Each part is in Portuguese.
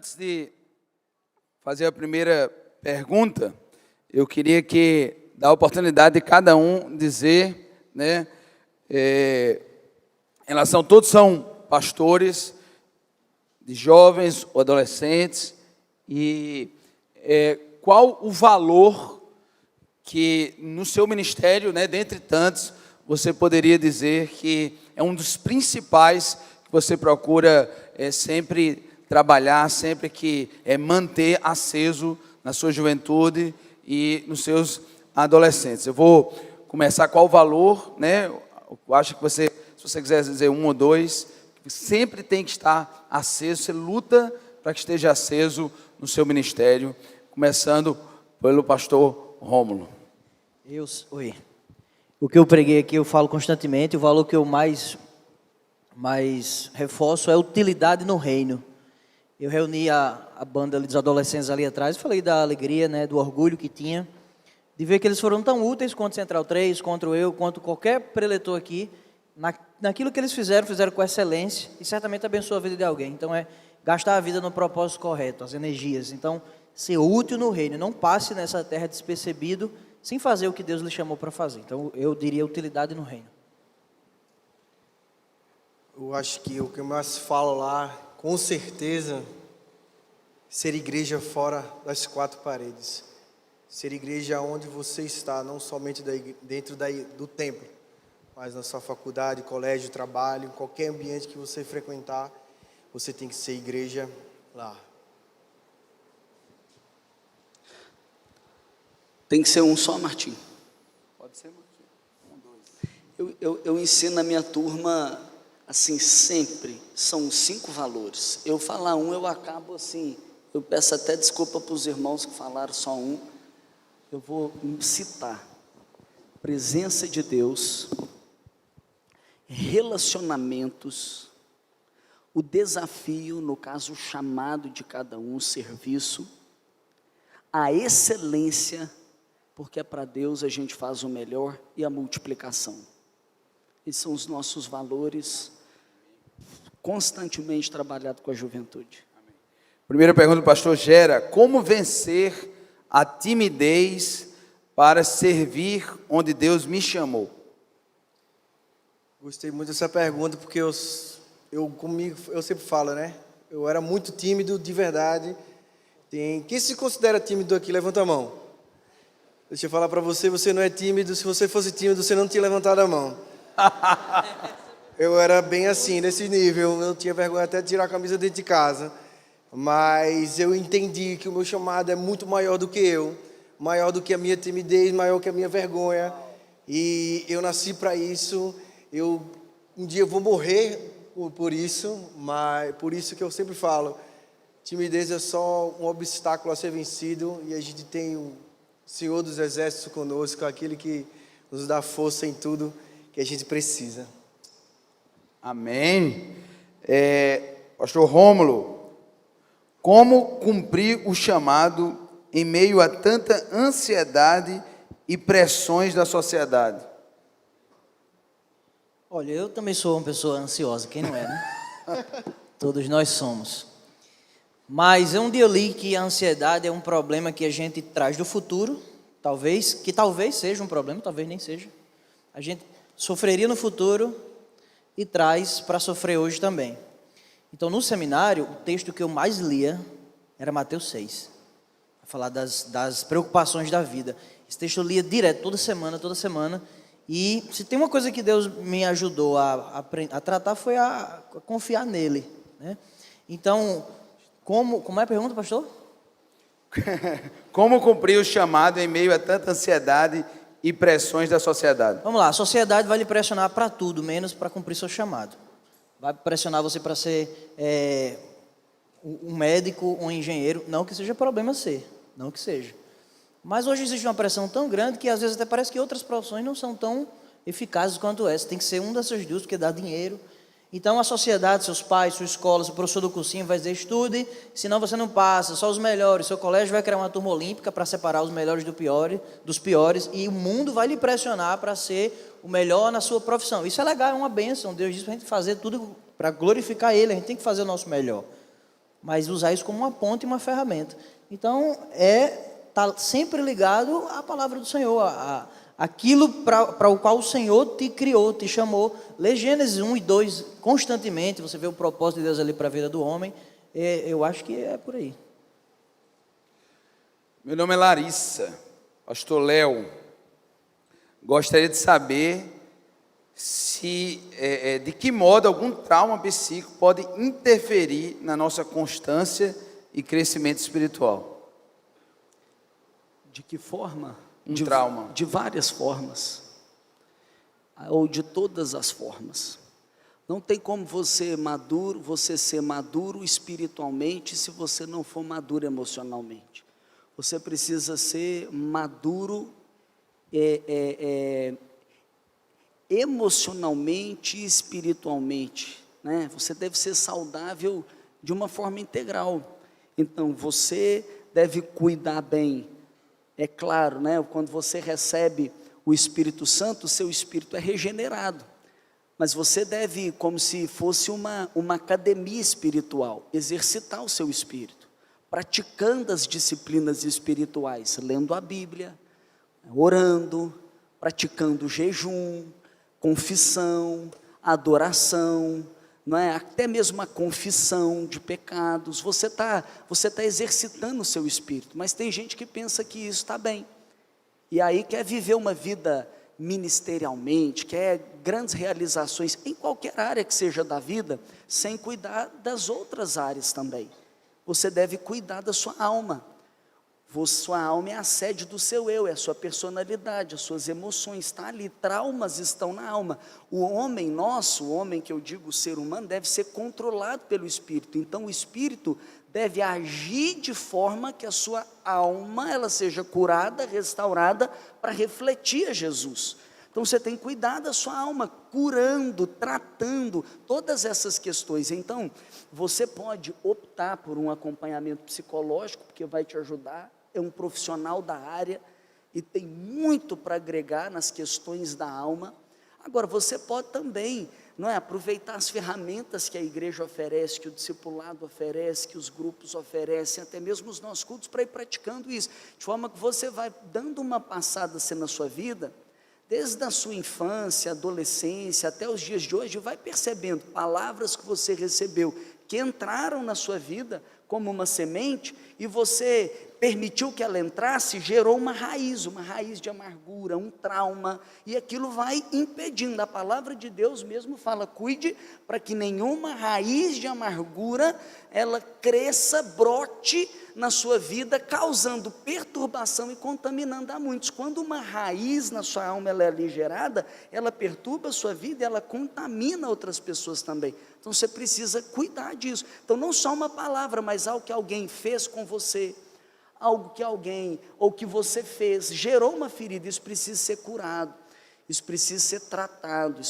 Antes de fazer a primeira pergunta, eu queria dar a oportunidade de cada um dizer, né, em relação, todos são pastores, de jovens ou adolescentes, e qual o valor que no seu ministério, né, dentre tantos, você poderia dizer que é um dos principais que você procura sempre trabalhar, sempre que manter aceso na sua juventude e nos seus adolescentes. Eu vou começar qual o valor, né? Eu acho que você, se você quiser dizer um ou dois, sempre tem que estar aceso, você luta para que esteja aceso no seu ministério, começando pelo pastor Rômulo. Oi. O que eu preguei aqui, eu falo constantemente, o valor que eu mais reforço é a utilidade no reino. Eu reuni a banda dos adolescentes ali atrás, falei da alegria, né, do orgulho que tinha, de ver que eles foram tão úteis quanto Central 3, quanto eu, quanto qualquer preletor aqui, naquilo que eles fizeram com excelência, e certamente abençoou a vida de alguém. Então gastar a vida no propósito correto, as energias. Então, ser útil no reino, não passe nessa terra despercebido, sem fazer o que Deus lhe chamou para fazer. Então, eu diria utilidade no reino. Eu acho que o que eu mais falo lá, com certeza, ser igreja fora das quatro paredes. Ser igreja onde você está, não somente dentro do templo, mas na sua faculdade, colégio, trabalho, qualquer ambiente que você frequentar, você tem que ser igreja lá. Tem que ser um só, Martim? Pode ser, Martim. Eu ensino a minha turma, assim, sempre, são 5 valores. Eu falar um, eu acabo assim, eu peço até desculpa para os irmãos que falaram só um. Eu vou citar: presença de Deus, relacionamentos, o desafio, no caso o chamado de cada um, o serviço, a excelência, porque para Deus a gente faz o melhor, e a multiplicação. Esses são os nossos valores, constantemente trabalhado com a juventude. Amém. Primeira pergunta do pastor Gera: como vencer a timidez para servir onde Deus me chamou? Gostei muito dessa pergunta, porque eu sempre falo, né? Eu era muito tímido, de verdade. Quem se considera tímido aqui, levanta a mão. Deixa eu falar para você, você não é tímido. Se você fosse tímido, você não tinha levantado a mão. Eu era bem assim, nesse nível. Eu tinha vergonha até de tirar a camisa dentro de casa. Mas eu entendi que o meu chamado é muito maior do que eu. Maior do que a minha timidez, maior que a minha vergonha. E eu nasci para isso. Um dia eu vou morrer por isso. Mas por isso que eu sempre falo, timidez é só um obstáculo a ser vencido. E a gente tem o Senhor dos Exércitos conosco, aquele que nos dá força em tudo que a gente precisa. Amém. Pastor Rômulo, como cumprir o chamado em meio a tanta ansiedade e pressões da sociedade? Olha, eu também sou uma pessoa ansiosa, quem não é, né? Todos nós somos. Mas um dia eu li que a ansiedade é um problema que a gente traz do futuro, talvez seja um problema, talvez nem seja. A gente sofreria no futuro e traz para sofrer hoje também. Então, no seminário, o texto que eu mais lia era Mateus 6. Para falar das preocupações da vida. Esse texto eu lia direto, toda semana. E se tem uma coisa que Deus me ajudou a tratar, foi a confiar nele, né? Então, como é a pergunta, pastor? Como cumprir o chamado em meio a tanta ansiedade e pressões da sociedade? Vamos lá, a sociedade vai lhe pressionar para tudo, menos para cumprir seu chamado. Vai pressionar você para ser um médico, um engenheiro, não que seja problema ser, não que seja. Mas hoje existe uma pressão tão grande que às vezes até parece que outras profissões não são tão eficazes quanto essa. Tem que ser um dessas duas, porque dá dinheiro. Então a sociedade, seus pais, sua escola, seu professor do cursinho vai dizer: estude, senão você não passa, só os melhores. Seu colégio vai criar uma turma olímpica para separar os melhores dos piores, e o mundo vai lhe pressionar para ser o melhor na sua profissão. Isso é legal, é uma bênção. Deus diz para a gente fazer tudo para glorificar Ele, a gente tem que fazer o nosso melhor. mas usar isso como uma ponte e uma ferramenta. Então, tá sempre ligado à palavra do Senhor, aquilo para o qual o Senhor te criou, te chamou. Lê Gênesis 1 e 2 constantemente, você vê o propósito de Deus ali para a vida do homem. Eu acho que é por aí. Meu nome é Larissa, pastor Léo. Gostaria de saber de que modo algum trauma psíquico pode interferir na nossa constância e crescimento espiritual. De que forma? Trauma. De várias formas, ou de todas as formas. Não tem como você ser maduro espiritualmente se você não for maduro emocionalmente. Você precisa ser maduro emocionalmente e espiritualmente, né? Você deve ser saudável de uma forma integral. Então, você deve cuidar bem. É claro, né? Quando você recebe o Espírito Santo, o seu espírito é regenerado. Mas você deve, como se fosse uma academia espiritual, exercitar o seu espírito, praticando as disciplinas espirituais, lendo a Bíblia, orando, praticando jejum, confissão, adoração, não é? Até mesmo a confissão de pecados. Você tá exercitando o seu espírito, mas tem gente que pensa que isso está bem, e aí quer viver uma vida ministerialmente, quer grandes realizações em qualquer área que seja da vida, sem cuidar das outras áreas também. Você deve cuidar da sua alma. Sua alma é a sede do seu eu, é a sua personalidade, as suas emoções, está ali, traumas estão na alma. O homem nosso, o homem que eu digo, o ser humano, deve ser controlado pelo Espírito. Então o Espírito deve agir de forma que a sua alma ela seja curada, restaurada, para refletir a Jesus. Então você tem que cuidar da sua alma, curando, tratando todas essas questões. Então você pode optar por um acompanhamento psicológico, porque vai te ajudar, é um profissional da área e tem muito para agregar nas questões da alma. Agora você pode também, não é, aproveitar as ferramentas que a igreja oferece, que o discipulado oferece, que os grupos oferecem, até mesmo os nossos cultos, para ir praticando isso, de forma que você vai dando uma passada assim na sua vida, desde a sua infância, adolescência, até os dias de hoje, vai percebendo palavras que você recebeu, que entraram na sua vida como uma semente, e você permitiu que ela entrasse, gerou uma raiz de amargura, um trauma, e aquilo vai impedindo. A palavra de Deus mesmo fala, cuide para que nenhuma raiz de amargura, ela cresça, brote na sua vida, causando perturbação e contaminando a muitos. Quando uma raiz na sua alma ela é ali gerada, ela perturba a sua vida, ela contamina outras pessoas também. Então você precisa cuidar disso. Então não só uma palavra, mas algo que alguém fez com você, algo que alguém, ou que você fez, gerou uma ferida, isso precisa ser curado, isso precisa ser tratado,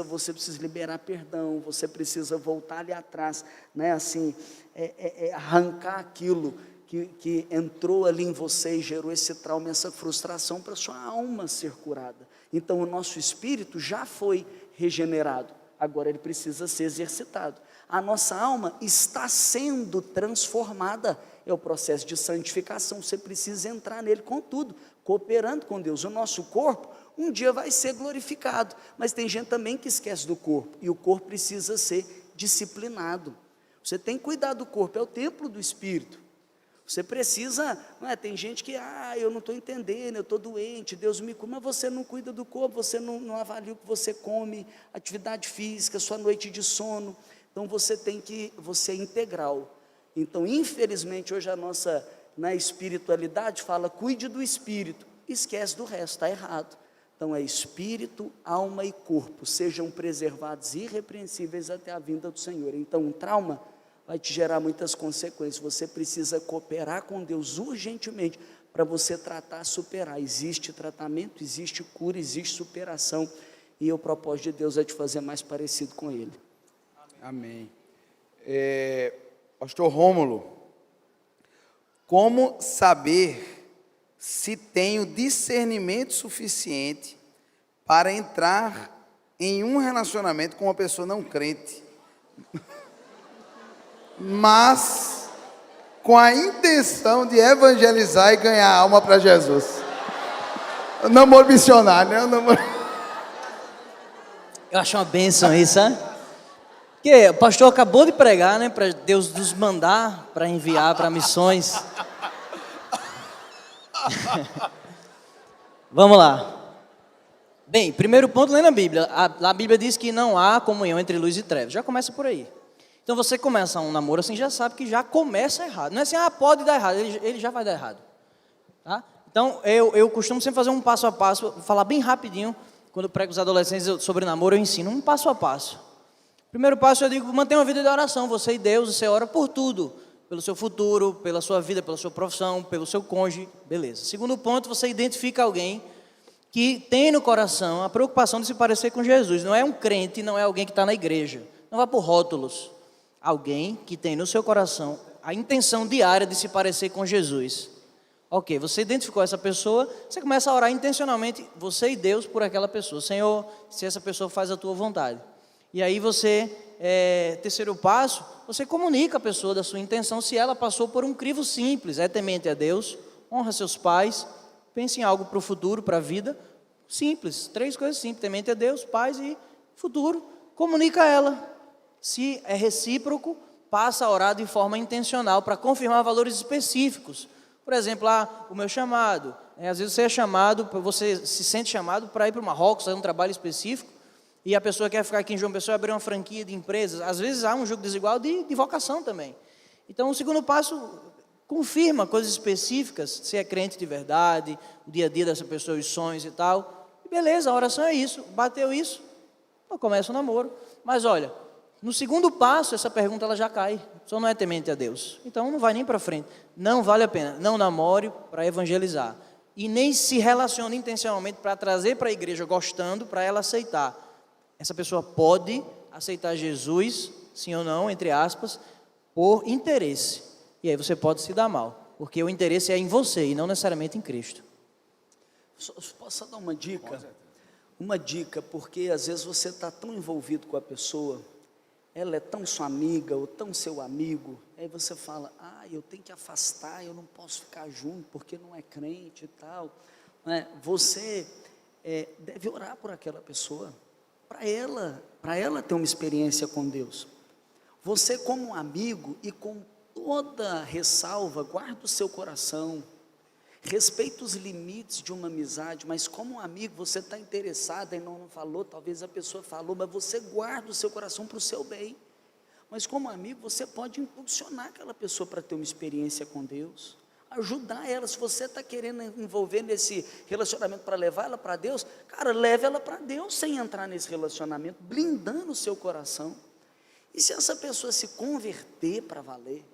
você precisa liberar perdão, você precisa voltar ali atrás, né, assim, arrancar aquilo que entrou ali em você e gerou esse trauma, essa frustração, para a sua alma ser curada. Então o nosso espírito já foi regenerado, agora ele precisa ser exercitado. A nossa alma está sendo transformada, é o processo de santificação, você precisa entrar nele com tudo, cooperando com Deus. O nosso corpo um dia vai ser glorificado, mas tem gente também que esquece do corpo, e o corpo precisa ser disciplinado. Você tem que cuidar do corpo, é o templo do Espírito. Você precisa, não é? Tem gente que, eu não estou entendendo, eu estou doente, Deus me cura, mas você não cuida do corpo, você não avalia o que você come, atividade física, sua noite de sono. Então você é integral. Então, infelizmente, hoje a nossa, na espiritualidade, fala, cuide do espírito, esquece do resto, está errado. Então é espírito, alma e corpo, sejam preservados irrepreensíveis até a vinda do Senhor. Então um trauma vai te gerar muitas consequências, você precisa cooperar com Deus urgentemente, para você tratar, superar. Existe tratamento, existe cura, existe superação, e o propósito de Deus é te fazer mais parecido com Ele. Amém. Pastor Rômulo, como saber se tenho discernimento suficiente para entrar em um relacionamento com uma pessoa não crente, mas com a intenção de evangelizar e ganhar alma para Jesus. O namoro missionário, né? O namoro... Eu acho uma bênção isso, sabe? Porque o pastor acabou de pregar, né? Para Deus nos mandar, para enviar para missões. Vamos lá. Bem, primeiro ponto, lendo a Bíblia. A Bíblia diz que não há comunhão entre luz e trevas. Já começa por aí. Então você começa um namoro assim, já sabe que já começa errado. Não é assim, pode dar errado, ele já vai dar errado. Tá? Então eu costumo sempre fazer um passo a passo, falar bem rapidinho, quando eu prego os adolescentes sobre namoro, eu ensino um passo a passo. Primeiro passo eu digo, mantenha uma vida de oração, você e Deus, você ora por tudo. Pelo seu futuro, pela sua vida, pela sua profissão, pelo seu cônjuge, beleza. Segundo ponto, você identifica alguém que tem no coração a preocupação de se parecer com Jesus. Não é um crente, não é alguém que está na igreja. Não vá por rótulos. Alguém que tem no seu coração a intenção diária de se parecer com Jesus. Ok, você identificou essa pessoa, você começa a orar intencionalmente, você e Deus, por aquela pessoa. Senhor, se essa pessoa faz a tua vontade. E aí você, terceiro passo, você comunica a pessoa da sua intenção, se ela passou por um crivo simples, é temente a Deus, honra seus pais, pense em algo para o futuro, para a vida, simples, 3 coisas simples, temente a Deus, pais e futuro, comunica a ela. Se é recíproco, passa a orar de forma intencional, para confirmar valores específicos. Por exemplo, o meu chamado, às vezes você é chamado, você se sente chamado para ir para o Marrocos, fazer um trabalho específico, e a pessoa quer ficar aqui em João Pessoa e abrir uma franquia de empresas. Às vezes há um jogo desigual de vocação também. Então, o segundo passo confirma coisas específicas, se é crente de verdade, o dia a dia dessa pessoa, os sonhos e tal. E beleza, a oração é isso. Bateu isso, então começa o namoro. Mas olha, no segundo passo, essa pergunta ela já cai. Só não é temente a Deus. Então não vai nem para frente. Não vale a pena. Não namore para evangelizar. E nem se relacione intencionalmente para trazer para a igreja gostando, para ela aceitar. Essa pessoa pode aceitar Jesus, sim ou não, entre aspas, por interesse. E aí você pode se dar mal, porque o interesse é em você e não necessariamente em Cristo. Posso dar uma dica? Uma dica, porque às vezes você está tão envolvido com a pessoa, ela é tão sua amiga ou tão seu amigo, aí você fala, eu tenho que afastar, eu não posso ficar junto porque não é crente e tal. Você deve orar por aquela pessoa, para ela ter uma experiência com Deus. Você como um amigo e com toda ressalva, guarda o seu coração, respeita os limites de uma amizade, mas como um amigo você está interessado e não falou, talvez a pessoa falou, mas você guarda o seu coração para o seu bem. Mas como amigo você pode impulsionar aquela pessoa para ter uma experiência com Deus, ajudar ela. Se você está querendo envolver nesse relacionamento para levar ela para Deus, cara, leve ela para Deus sem entrar nesse relacionamento, blindando o seu coração. E se essa pessoa se converter para valer,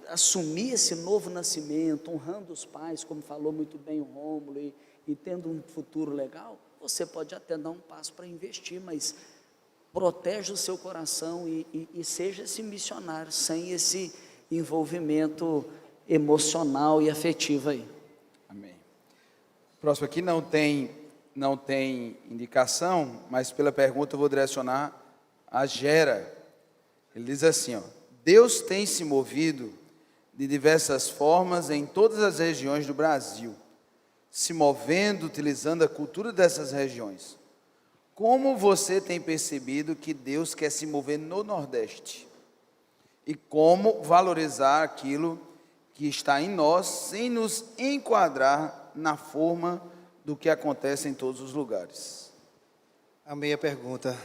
assumir esse novo nascimento, honrando os pais, como falou muito bem o Rômulo, e tendo um futuro legal, você pode até dar um passo para investir, mas protege o seu coração e seja esse missionário, sem esse envolvimento emocional e afetivo aí. Amém. Próximo aqui não tem indicação, mas pela pergunta eu vou direcionar a Gera. Ele diz assim, Deus tem se movido de diversas formas em todas as regiões do Brasil, se movendo, utilizando a cultura dessas regiões. Como você tem percebido que Deus quer se mover no Nordeste? E como valorizar aquilo que está em nós, sem nos enquadrar na forma do que acontece em todos os lugares? Amei a pergunta.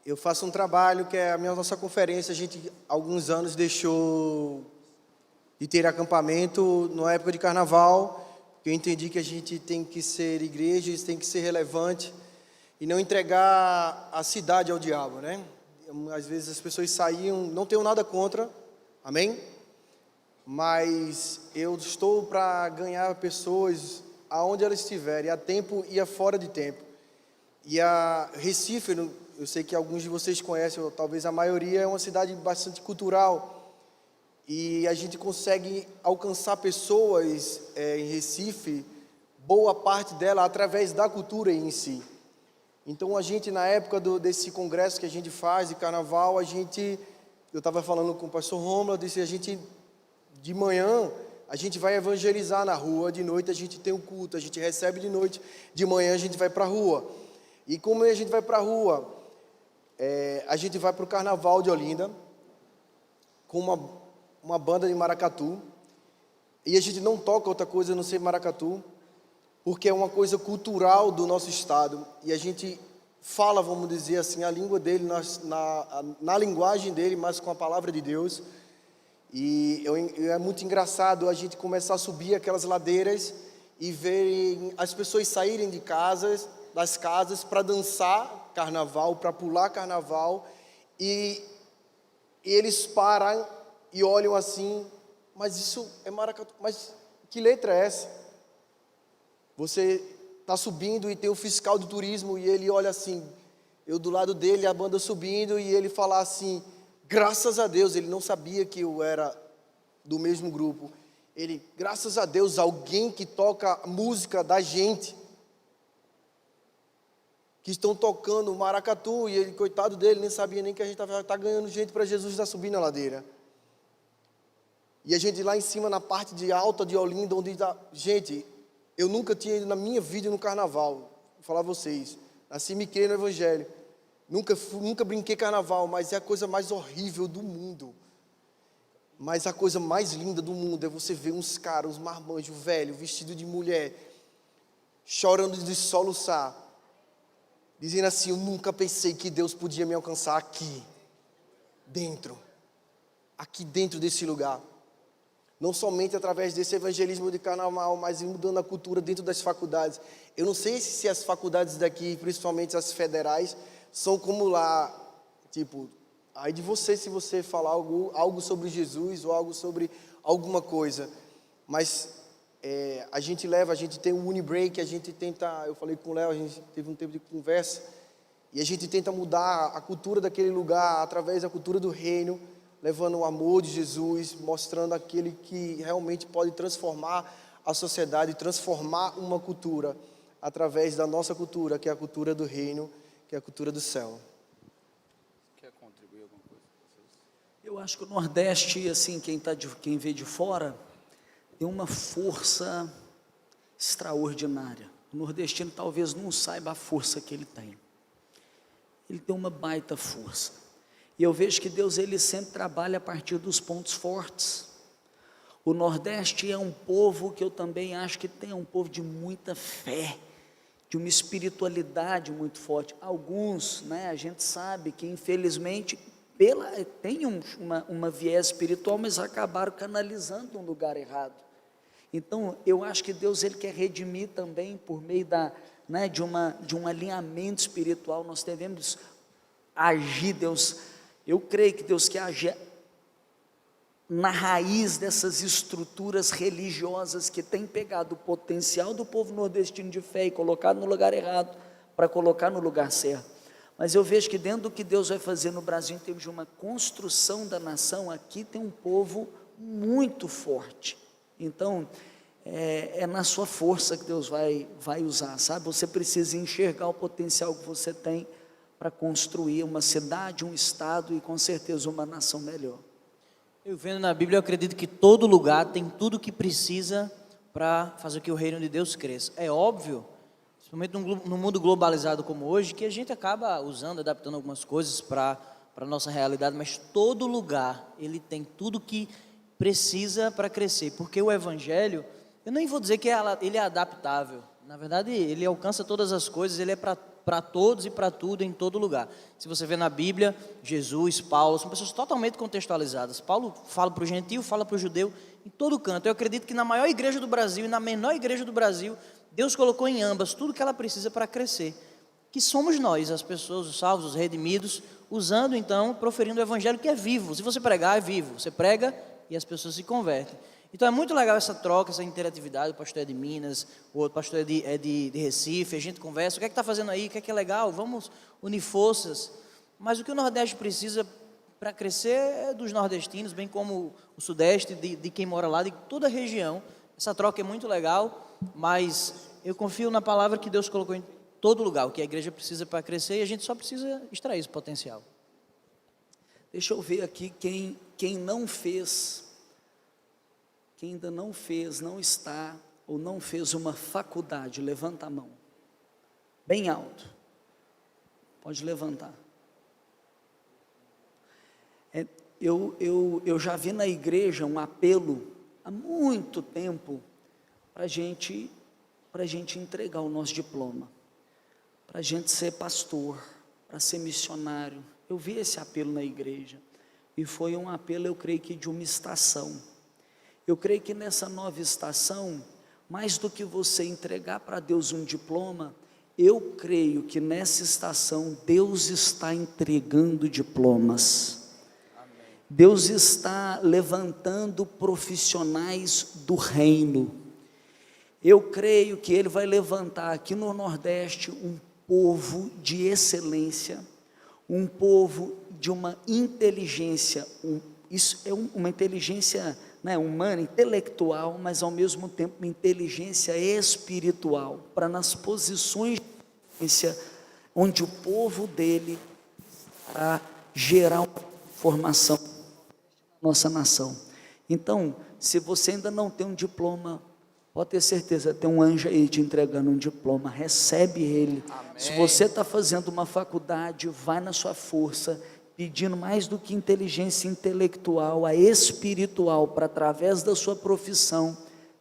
Eu faço um trabalho que é a nossa conferência, a gente há alguns anos deixou de ter acampamento na época de carnaval, porque eu entendi que a gente tem que ser igreja, tem que ser relevante e não entregar a cidade ao diabo, né? Às vezes as pessoas saíam, não tenho nada contra, amém? Mas eu estou para ganhar pessoas aonde elas estiverem, a tempo e a fora de tempo. E a Recife, eu sei que alguns de vocês conhecem, ou talvez a maioria, é uma cidade bastante cultural. E a gente consegue alcançar pessoas em Recife, boa parte dela, através da cultura em si. Então a gente, na época desse congresso que a gente faz, de carnaval, a gente eu estava falando com o pastor Romulo, eu disse, de manhã, a gente vai evangelizar na rua, de noite a gente tem o culto, a gente recebe de noite, de manhã a gente vai para a rua. E como a gente vai para a rua, a gente vai para o Carnaval de Olinda, com uma banda de maracatu, e a gente não toca outra coisa a não ser maracatu, porque é uma coisa cultural do nosso estado, e a gente fala, vamos dizer assim, a língua dele, na linguagem dele, mas com a palavra de Deus. E é muito engraçado a gente começar a subir aquelas ladeiras e ver as pessoas saírem das casas para dançar carnaval, para pular carnaval, e eles param e olham assim, mas isso é maracatu, mas que letra é essa? Você está subindo e tem o fiscal do turismo e ele olha assim, eu do lado dele, a banda subindo, e ele fala assim, graças a Deus, ele não sabia que eu era do mesmo grupo. Ele, graças a Deus, alguém que toca música da gente, que estão tocando maracatu, e ele, coitado dele, nem sabia nem que a gente tá ganhando gente para Jesus estar subindo a ladeira. E a gente lá em cima, na parte de alta de Olinda, onde está... Gente, eu nunca tinha ido na minha vida no carnaval, vou falar a vocês. Nasci e me criei no Evangelho. Nunca brinquei carnaval, mas é a coisa mais horrível do mundo. Mas a coisa mais linda do mundo é você ver uns caras, uns marmanjos velhos, vestidos de mulher, chorando de soluçar, dizendo assim, eu nunca pensei que Deus podia me alcançar aqui dentro desse lugar. Não somente através desse evangelismo de carnaval, mas mudando a cultura dentro das faculdades. Eu não sei se as faculdades daqui, principalmente as federais, são como lá, tipo, aí de você se você falar algo sobre Jesus ou algo sobre alguma coisa. Mas a gente tem um Unibreak, a gente tenta, eu falei com o Léo, a gente teve um tempo de conversa, e a gente tenta mudar a cultura daquele lugar através da cultura do reino, levando o amor de Jesus, mostrando aquele que realmente pode transformar a sociedade, transformar uma cultura, através da nossa cultura, que é a cultura do reino, que é a cultura do céu. Quer contribuir alguma coisa? Eu acho que o Nordeste, assim, quem vê de fora, tem uma força extraordinária. O nordestino talvez não saiba a força que ele tem. Ele tem uma baita força. E eu vejo que Deus, ele sempre trabalha a partir dos pontos fortes. O Nordeste é um povo que eu também acho que é um povo de muita fé, de uma espiritualidade muito forte. Alguns, a gente sabe que infelizmente tem uma viés espiritual, mas acabaram canalizando no lugar errado. Então, eu acho que Deus, ele quer redimir também por meio de um alinhamento espiritual. Nós devemos agir, eu creio que Deus quer agir na raiz dessas estruturas religiosas que têm pegado o potencial do povo nordestino de fé e colocado no lugar errado, para colocar no lugar certo. Mas eu vejo que dentro do que Deus vai fazer no Brasil, em termos de uma construção da nação, aqui tem um povo muito forte. Então, é na sua força que Deus vai usar, sabe? Você precisa enxergar o potencial que você tem para construir uma cidade, um estado e com certeza uma nação melhor. Eu vendo na Bíblia, eu acredito que todo lugar tem tudo o que precisa para fazer que o reino de Deus cresça. É óbvio, principalmente no mundo globalizado como hoje, que a gente acaba usando, adaptando algumas coisas para a nossa realidade, mas todo lugar, ele tem tudo o que precisa para crescer, porque o Evangelho, eu nem vou dizer que ele é adaptável, na verdade ele alcança todas as coisas, ele é para todos e para tudo, em todo lugar. Se você vê na Bíblia, Jesus, Paulo, são pessoas totalmente contextualizadas. Paulo fala para o gentio, fala para o judeu, em todo canto. Eu acredito que na maior igreja do Brasil e na menor igreja do Brasil, Deus colocou em ambas tudo que ela precisa para crescer, que somos nós, as pessoas, os salvos, os redimidos, usando então, proferindo o Evangelho que é vivo. Se você pregar, é vivo. Você prega e as pessoas se convertem. Então é muito legal essa troca, essa interatividade. O pastor é de Minas, o outro pastor é de Recife, a gente conversa, o que é que está fazendo aí, o que é legal, vamos unir forças. Mas o que o Nordeste precisa para crescer é dos nordestinos, bem como o Sudeste, de quem mora lá, de toda a região. Essa troca é muito legal, mas eu confio na palavra que Deus colocou em todo lugar, o que a igreja precisa para crescer, e a gente só precisa extrair esse potencial. Deixa eu ver aqui quem não fez, quem ainda não fez, não está, ou não fez uma faculdade, levanta a mão. Bem alto. Pode levantar. Eu já vi na igreja um apelo, há muito tempo, para a gente entregar o nosso diploma, para a gente ser pastor, para ser missionário. Eu vi esse apelo na igreja, e foi um apelo, eu creio que de uma estação. Eu creio que nessa nova estação, mais do que você entregar para Deus um diploma, eu creio que nessa estação Deus está entregando diplomas. Deus está levantando profissionais do reino. Eu creio que Ele vai levantar aqui no Nordeste um povo de excelência, um povo de uma inteligência, isso é uma inteligência, né, humana, intelectual, mas ao mesmo tempo uma inteligência espiritual, para nas posições de influência, onde o povo dele a gerar uma formação na nossa nação. Então, se você ainda não tem um diploma, pode ter certeza, tem um anjo aí te entregando um diploma, recebe ele. Amém. Se você está fazendo uma faculdade, vai na sua força, pedindo mais do que inteligência intelectual, a espiritual, para através da sua profissão,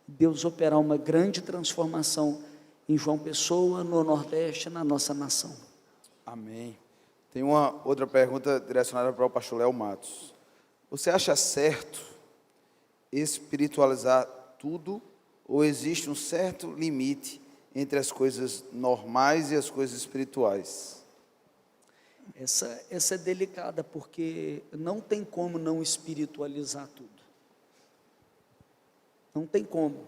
Deus operar uma grande transformação em João Pessoa, no Nordeste, na nossa nação. Amém. Tem uma outra pergunta direcionada para o pastor Léo Matos. Você acha certo espiritualizar tudo, ou existe um certo limite entre as coisas normais e as coisas espirituais? Essa é delicada, porque não tem como não espiritualizar tudo. Não tem como.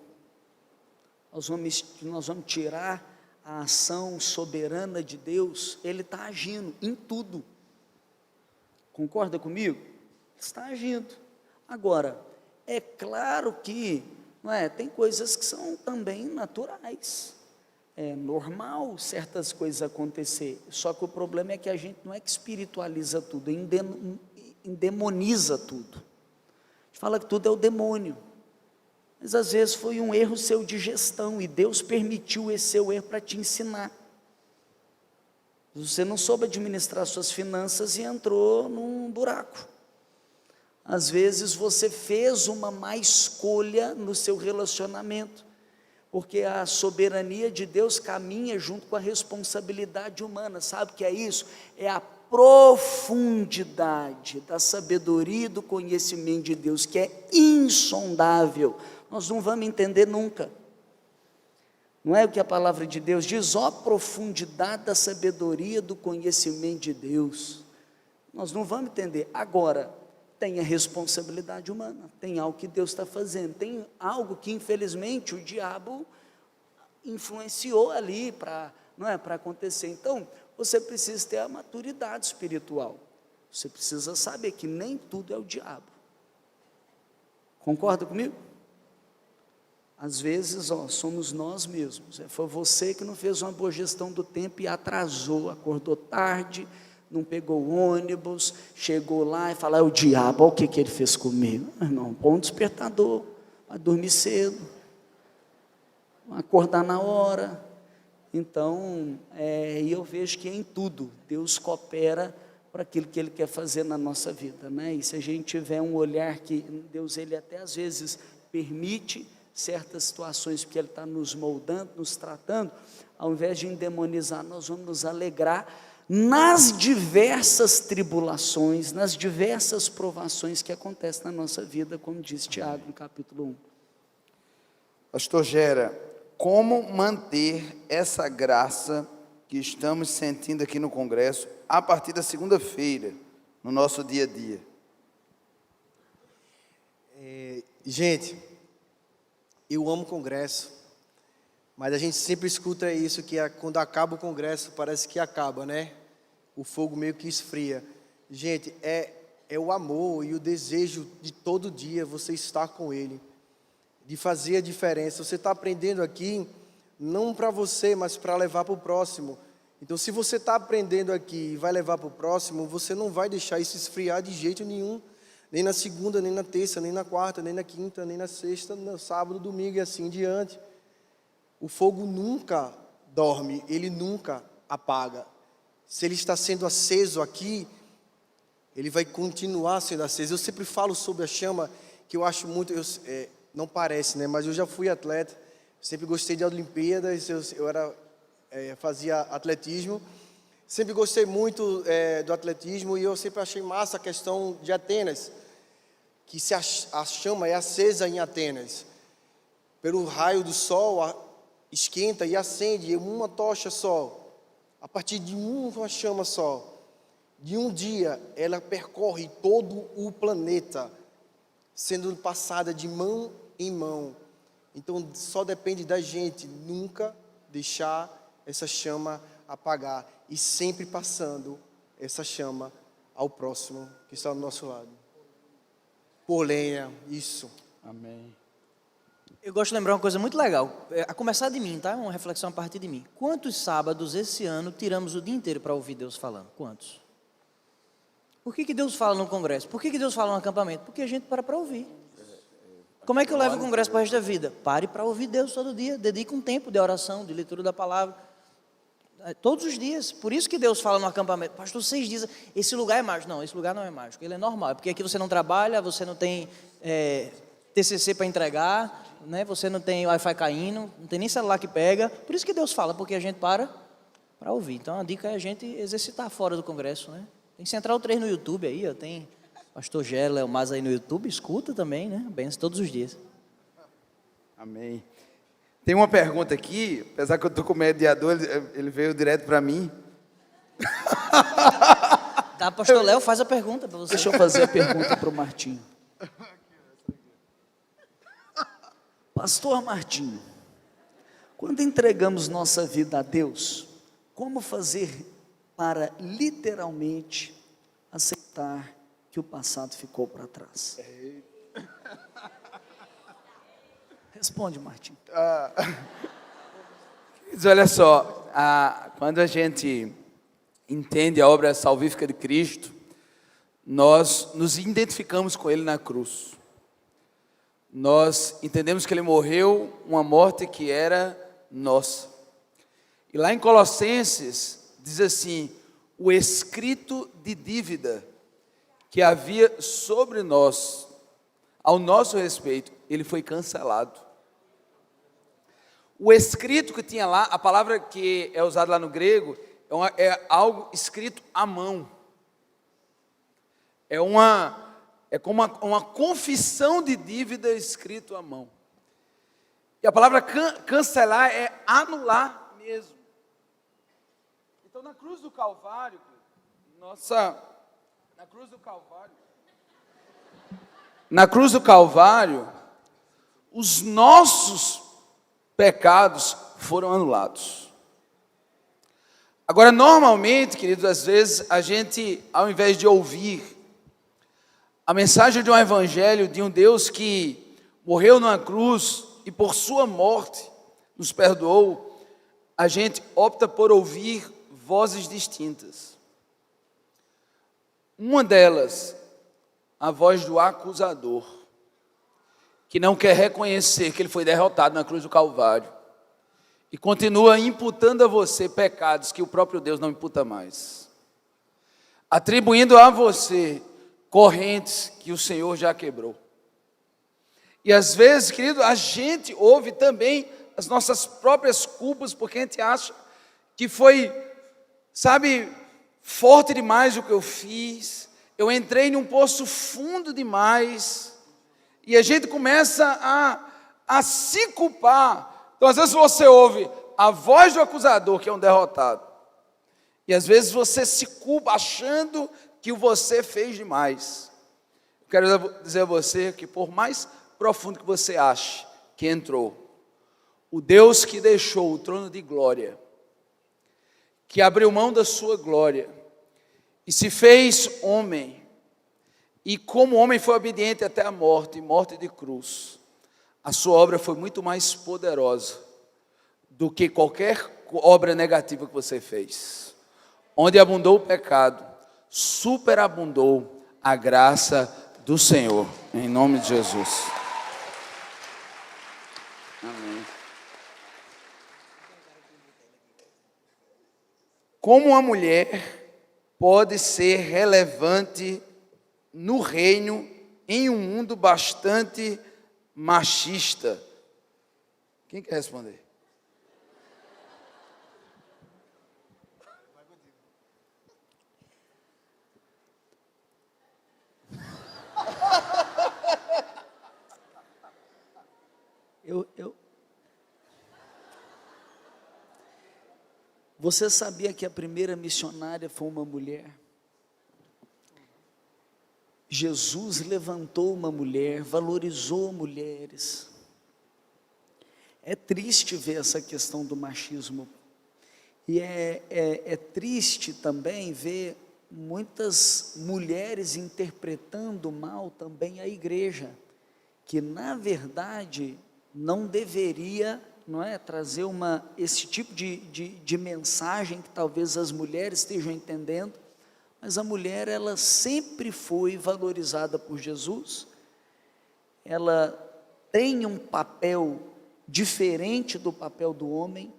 Nós vamos tirar a ação soberana de Deus. Ele está agindo em tudo. Concorda comigo? Está agindo. Agora, é claro que tem coisas que são também naturais. É normal certas coisas acontecer, só que o problema é que a gente não é que espiritualiza tudo, endemoniza tudo. A gente fala que tudo é o demônio, mas às vezes foi um erro seu de gestão, e Deus permitiu esse seu erro para te ensinar. Você não soube administrar suas finanças e entrou num buraco. Às vezes você fez uma má escolha no seu relacionamento, porque a soberania de Deus caminha junto com a responsabilidade humana. Sabe o que é isso? É a profundidade da sabedoria e do conhecimento de Deus, que é insondável. Nós não vamos entender nunca. Não é o que a palavra de Deus diz? Ó profundidade da sabedoria, do conhecimento de Deus. Nós não vamos entender. Agora, tem a responsabilidade humana, tem algo que Deus está fazendo, tem algo que infelizmente o diabo influenciou ali para acontecer. Então, você precisa ter a maturidade espiritual, você precisa saber que nem tudo é o diabo. Concorda comigo? Às vezes, somos nós mesmos, foi você que não fez uma boa gestão do tempo e atrasou, acordou tarde, não pegou o ônibus, chegou lá e falou, é o diabo, olha o que ele fez comigo. Irmão, põe um despertador, vai dormir cedo, vai acordar na hora. Então, e eu vejo que em tudo, Deus coopera para aquilo que Ele quer fazer na nossa vida, né? E se a gente tiver um olhar que Deus, Ele até às vezes permite certas situações, porque Ele está nos moldando, nos tratando, ao invés de endemonizar, nós vamos nos alegrar nas diversas tribulações, nas diversas provações que acontecem na nossa vida, como diz Tiago no capítulo 1. Pastor Gera, como manter essa graça que estamos sentindo aqui no Congresso, a partir da segunda-feira, no nosso dia a dia? Gente, eu amo o Congresso, mas a gente sempre escuta isso, que quando acaba o Congresso, parece que acaba, né? O fogo meio que esfria. Gente, é o amor e o desejo de todo dia você estar com Ele, de fazer a diferença. Você está aprendendo aqui, não para você, mas para levar para o próximo. Então, se você está aprendendo aqui e vai levar para o próximo, você não vai deixar isso esfriar de jeito nenhum. Nem na segunda, nem na terça, nem na quarta, nem na quinta, nem na sexta, no sábado, domingo e assim em diante. O fogo nunca dorme, ele nunca apaga. Se ele está sendo aceso aqui, ele vai continuar sendo aceso. Eu sempre falo sobre a chama, que eu acho muito, não parece, né? Mas eu já fui atleta, sempre gostei de Olimpíadas, fazia atletismo. Sempre gostei muito do atletismo e eu sempre achei massa a questão de Atenas, que se a chama é acesa em Atenas. Pelo raio do sol, esquenta e acende uma tocha só. A partir de uma chama só, de um dia, ela percorre todo o planeta, sendo passada de mão em mão. Então, só depende da gente nunca deixar essa chama apagar e sempre passando essa chama ao próximo que está do nosso lado. Por lenha, isso. Amém. Eu gosto de lembrar uma coisa muito legal, a começar de mim, tá? Uma reflexão a partir de mim. Quantos sábados esse ano tiramos o dia inteiro para ouvir Deus falando? Quantos? Por que Deus fala no congresso? Por que Deus fala no acampamento? Porque a gente para ouvir. Como é que eu levo o congresso para o resto da vida? Pare para ouvir Deus todo dia, dedique um tempo de oração, de leitura da palavra. Todos os dias. Por isso que Deus fala no acampamento. Pastor, vocês dizem, esse lugar é mágico. Não, esse lugar não é mágico. Ele é normal. É porque aqui você não trabalha, você não tem TCC para entregar, né? Você não tem Wi-Fi caindo, não tem nem celular que pega. Por isso que Deus fala, porque a gente para ouvir. Então, a dica é a gente exercitar fora do congresso, né? Tem Central 3 no YouTube aí, ó. Tem Pastor Gé, Léo Mas aí no YouTube. Escuta também, né? Benção todos os dias. Amém. Tem uma pergunta aqui, apesar que eu estou com mediador, ele veio direto para mim. Tá, Pastor Léo, faz a pergunta para você. Deixa eu fazer a pergunta para o Martinho. Pastor Martinho, quando entregamos nossa vida a Deus, como fazer para literalmente aceitar que o passado ficou para trás? Responde, Martinho. Olha só, quando a gente entende a obra salvífica de Cristo, nós nos identificamos com Ele na cruz. Nós entendemos que Ele morreu uma morte que era nossa. E lá em Colossenses, diz assim, o escrito de dívida que havia sobre nós, ao nosso respeito, ele foi cancelado. O escrito que tinha lá, a palavra que é usada lá no grego, é algo escrito à mão. É como uma confissão de dívida escrito à mão. E a palavra cancelar é anular mesmo. Então, na cruz do Calvário, na cruz do Calvário, os nossos pecados foram anulados. Agora, normalmente, queridos, às vezes a gente, ao invés de ouvir a mensagem de um evangelho de um Deus que morreu numa cruz e por sua morte nos perdoou, a gente opta por ouvir vozes distintas. Uma delas, a voz do acusador, que não quer reconhecer que ele foi derrotado na cruz do Calvário e continua imputando a você pecados que o próprio Deus não imputa mais, atribuindo a você correntes que o Senhor já quebrou. E às vezes, querido, a gente ouve também as nossas próprias culpas, porque a gente acha que foi, forte demais o que eu fiz, eu entrei num poço fundo demais, e a gente começa a se culpar. Então, às vezes você ouve a voz do acusador, que é um derrotado, e às vezes você se culpa achando que você fez demais. Eu quero dizer a você que por mais profundo que você ache que entrou, o Deus que deixou o trono de glória, que abriu mão da sua glória e se fez homem, e como homem foi obediente até a morte de cruz, a sua obra foi muito mais poderosa do que qualquer obra negativa que você fez. Onde abundou o pecado, superabundou a graça do Senhor, em nome de Jesus. Amém. Como uma mulher pode ser relevante no reino em um mundo bastante machista? Quem quer responder? Você sabia que a primeira missionária foi uma mulher? Jesus levantou uma mulher, valorizou mulheres. É triste ver essa questão do machismo. E é triste também ver muitas mulheres interpretando mal também a igreja, que na verdade não deveria, não é, trazer esse tipo de mensagem que talvez as mulheres estejam entendendo, mas a mulher, ela sempre foi valorizada por Jesus, ela tem um papel diferente do papel do homem.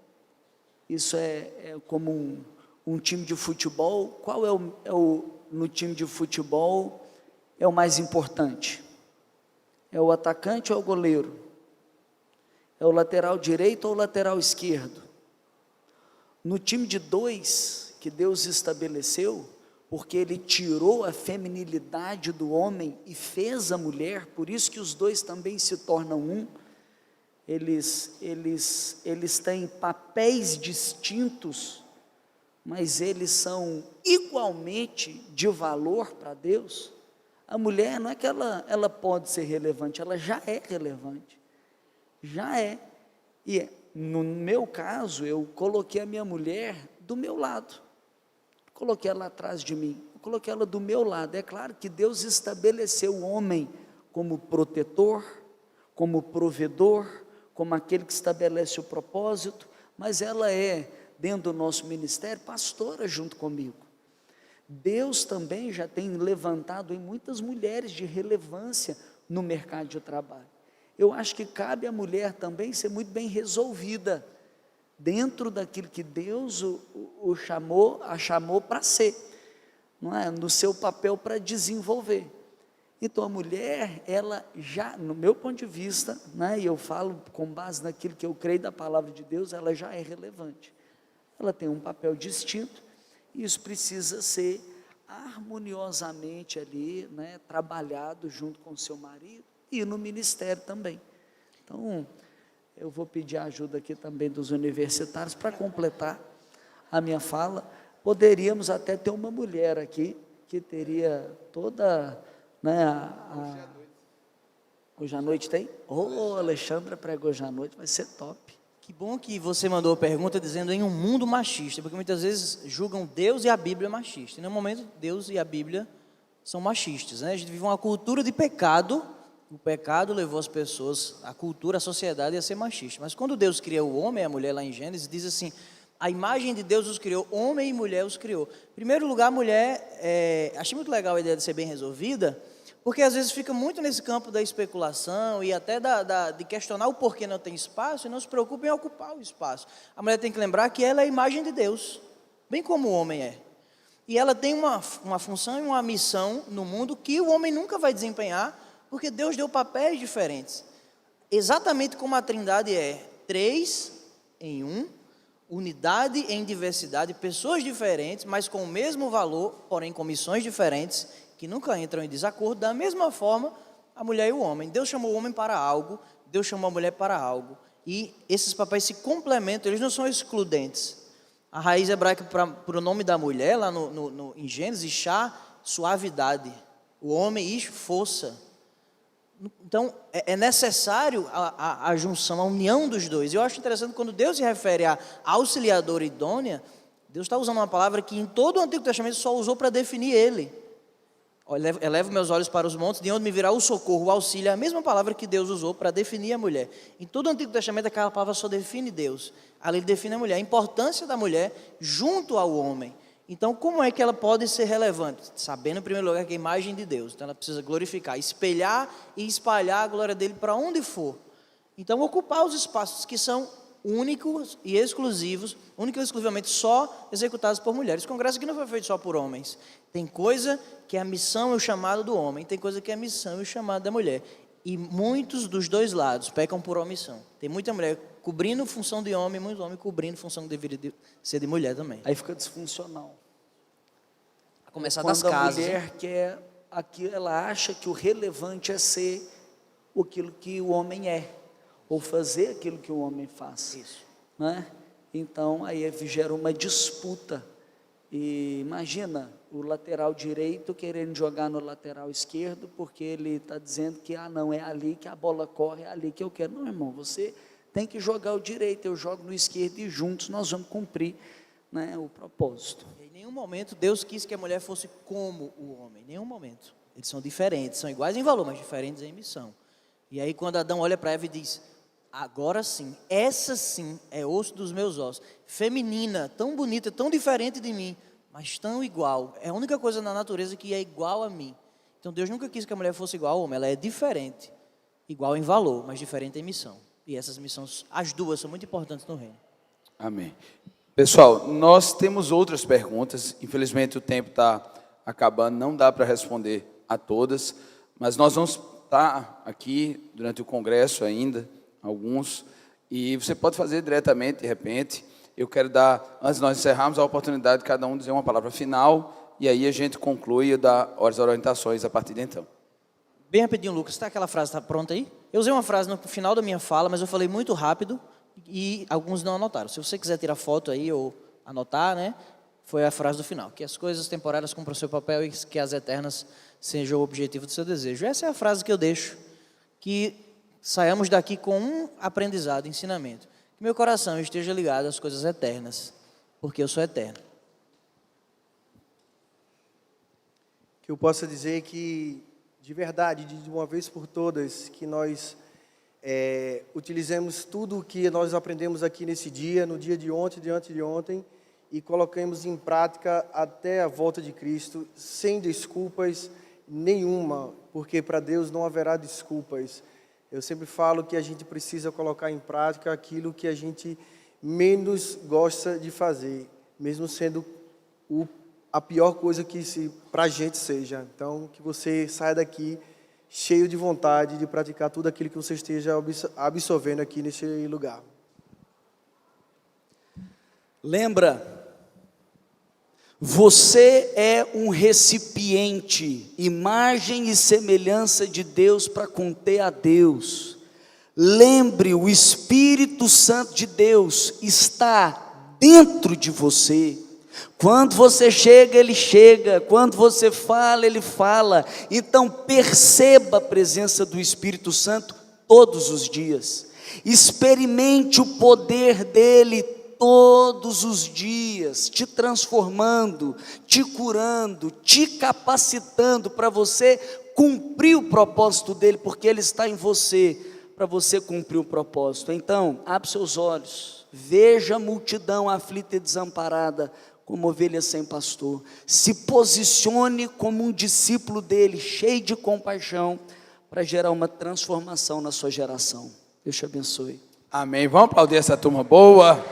Isso é como um time de futebol. Qual no time de futebol é o mais importante? É o atacante ou é o goleiro? É o lateral direito ou o lateral esquerdo? No time de dois que Deus estabeleceu, porque Ele tirou a feminilidade do homem e fez a mulher, por isso que os dois também se tornam um. Eles têm papéis distintos, mas eles são igualmente de valor para Deus. A mulher não é que ela pode ser relevante, ela já é relevante. Já é. E no meu caso, eu coloquei a minha mulher do meu lado. Coloquei ela atrás de mim. Coloquei ela do meu lado. É claro que Deus estabeleceu o homem como protetor, como provedor, como aquele que estabelece o propósito, mas ela é, dentro do nosso ministério, pastora junto comigo. Deus também já tem levantado em muitas mulheres de relevância no mercado de trabalho. Eu acho que cabe à mulher também ser muito bem resolvida dentro daquilo que Deus a chamou para ser, não é? No seu papel para desenvolver. Então a mulher, ela já, no meu ponto de vista, né, e eu falo com base naquilo que eu creio da palavra de Deus, ela já é relevante. Ela tem um papel distinto, e isso precisa ser harmoniosamente ali, né, trabalhado junto com o seu marido, e no ministério também. Então, eu vou pedir a ajuda aqui também dos universitários para completar a minha fala. Poderíamos até ter uma mulher aqui, que teria toda, né, hoje à noite tem? Alexandra pregou hoje à noite, vai ser top. Que bom que você mandou a pergunta dizendo em um mundo machista, porque muitas vezes julgam Deus e a Bíblia machista. E no momento, Deus e a Bíblia são machistas, né? A gente vive uma cultura de pecado. O pecado levou as pessoas, a cultura, a sociedade a ser machista. Mas quando Deus criou o homem e a mulher lá em Gênesis, diz assim: a imagem de Deus os criou, homem e mulher os criou. Em primeiro lugar, a mulher, achei muito legal a ideia de ser bem resolvida, porque às vezes fica muito nesse campo da especulação e até de questionar o porquê não tem espaço e não se preocupa em ocupar o espaço. A mulher tem que lembrar que ela é a imagem de Deus, bem como o homem é. E ela tem uma função e uma missão no mundo que o homem nunca vai desempenhar, porque Deus deu papéis diferentes. Exatamente como a Trindade é 3 em 1, unidade em diversidade, pessoas diferentes, mas com o mesmo valor, porém com missões diferentes, que nunca entram em desacordo. Da mesma forma, a mulher e o homem. Deus chamou o homem para algo, Deus chamou a mulher para algo. E esses papéis se complementam, eles não são excludentes. A raiz hebraica para o nome da mulher, lá em Gênesis, chá, suavidade. O homem, ish, força. Então, é necessário a junção, a união dos dois. Eu acho interessante quando Deus se refere a auxiliadora idônea, Deus está usando uma palavra que em todo o Antigo Testamento só usou para definir ele. Elevo meus olhos para os montes, de onde me virá o socorro, o auxílio, é a mesma palavra que Deus usou para definir a mulher. Em todo o Antigo Testamento, aquela palavra só define Deus. Ali ele define a mulher, a importância da mulher junto ao homem. Então, como é que ela pode ser relevante? Sabendo, em primeiro lugar, que é a imagem de Deus. Então, ela precisa glorificar, espelhar e espalhar a glória dele para onde for. Então, ocupar os espaços que são únicos e exclusivos, única e exclusivamente só executados por mulheres. Esse congresso aqui não foi feito só por homens. Tem coisa que é a missão e o chamado do homem, tem coisa que é a missão e o chamado da mulher. E muitos dos dois lados pecam por omissão. Tem muita mulher cobrindo função de homem, muitos homens cobrindo função que deveria ser de mulher também. Aí fica disfuncional. A começar Quando das casas. a mulher quer aquilo, ela acha que o relevante é ser aquilo que o homem é, ou fazer aquilo que o homem faz. Isso. Né? Então, aí gera uma disputa. E imagina o lateral direito querendo jogar no lateral esquerdo, porque ele está dizendo que, não, é ali que a bola corre, é ali que eu quero. Não, irmão, você tem que jogar o direito, eu jogo no esquerdo e juntos nós vamos cumprir, né, o propósito. Em nenhum momento Deus quis que a mulher fosse como o homem, em nenhum momento. Eles são diferentes, são iguais em valor, mas diferentes em missão. E aí quando Adão olha para Eva e diz, agora sim, essa sim é osso dos meus ossos, feminina, tão bonita, tão diferente de mim, mas tão igual, é a única coisa na natureza que é igual a mim. Então Deus nunca quis que a mulher fosse igual ao homem, ela é diferente, igual em valor, mas diferente em missão. E essas missões, as duas, são muito importantes no reino. Amém. Pessoal, nós temos outras perguntas, infelizmente o tempo está acabando, não dá para responder a todas, mas nós vamos estar aqui durante o congresso ainda, alguns, e você pode fazer diretamente, de repente. Eu quero dar, antes de nós encerrarmos, a oportunidade de cada um dizer uma palavra final, e aí a gente conclui e dá as orientações a partir de então. Bem rapidinho, Lucas, tá, aquela frase está pronta aí? Eu usei uma frase no final da minha fala, mas eu falei muito rápido e alguns não anotaram. Se você quiser tirar foto aí ou anotar, né? Foi a frase do final. Que as coisas temporárias cumpram o seu papel e que as eternas sejam o objetivo do seu desejo. Essa é a frase que eu deixo. Que saiamos daqui com um aprendizado, ensinamento. Que meu coração esteja ligado às coisas eternas, porque eu sou eterno. Que eu possa dizer que, de verdade, de uma vez por todas, que nós utilizemos tudo o que nós aprendemos aqui nesse dia, no dia de ontem, diante de ontem, e coloquemos em prática até a volta de Cristo, sem desculpas nenhuma, porque para Deus não haverá desculpas. Eu sempre falo que a gente precisa colocar em prática aquilo que a gente menos gosta de fazer, mesmo sendo a pior coisa que para a gente seja. Então, que você saia daqui cheio de vontade de praticar tudo aquilo que você esteja absorvendo aqui nesse lugar. Lembra, você é um recipiente, imagem e semelhança de Deus para conter a Deus. Lembre, o Espírito Santo de Deus está dentro de você. Quando você chega, Ele chega. Quando você fala, Ele fala. Então perceba a presença do Espírito Santo todos os dias. Experimente o poder dEle todos os dias, te transformando, te curando, te capacitando para você cumprir o propósito dEle, porque Ele está em você, para você cumprir o propósito. Então, abre seus olhos, veja a multidão aflita e desamparada, como ovelha sem pastor. Se posicione como um discípulo dEle, cheio de compaixão, para gerar uma transformação na sua geração. Deus te abençoe. Amém. Vamos aplaudir essa turma boa.